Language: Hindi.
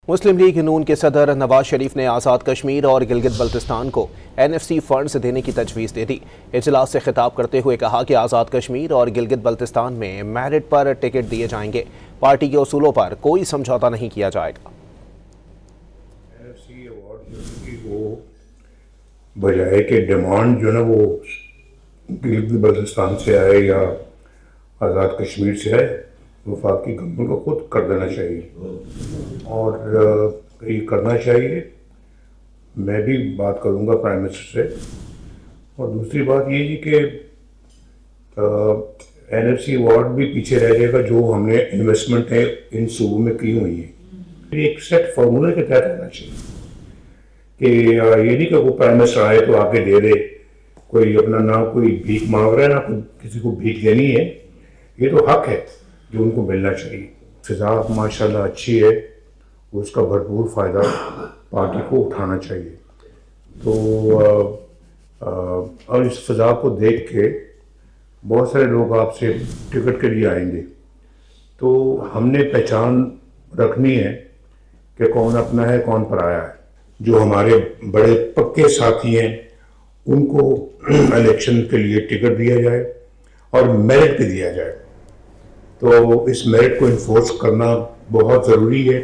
मुस्लिम लीग नून के सदर नवाज शरीफ ने आज़ाद कश्मीर और गिलगित बल्तिस्तान को NFC फंड्स देने की तजवीज़ दे दी। इजलास से खिताब करते हुए कहा कि आज़ाद कश्मीर और गिलगित बल्तिस्तान में मेरिट पर टिकट दिए जाएंगे। पार्टी के उसूलों पर कोई समझौता नहीं किया जाएगा। NFC अवार्ड वो बजाय के डिमांड जो ना वो गिलगित बल्तिस्तान से आए या आज़ाद कश्मीर से आए, वफाकी गवर्नमेंट को खुद कर देना चाहिए और ये करना चाहिए। मैं भी बात करूंगा प्राइम मिनिस्टर से। और दूसरी बात ये है कि NFC अवार्ड भी पीछे रह जाएगा जो हमने इन्वेस्टमेंट है इन सूबों में की हुई है। एक सेट फार्मूले के तहत रहना चाहिए कि ये नहीं कि वो प्राइम मिनिस्टर आए तो आके दे दे, कोई अपना ना कोई भीख मांग रहा है ना किसी को भीख देनी है। ये तो हक है जो उनको मिलना चाहिए। फिजा माशाल्लाह अच्छी है, उसका भरपूर फ़ायदा पार्टी को उठाना चाहिए। तो और इस फिजा को देख के बहुत सारे लोग आपसे टिकट के लिए आएंगे, तो हमने पहचान रखनी है कि कौन अपना है कौन पराया है। जो हमारे बड़े पक्के साथी हैं उनको इलेक्शन के लिए टिकट दिया जाए और मेरिट पे दिया जाए। तो इस मेरिट को इन्फोर्स करना बहुत ज़रूरी है।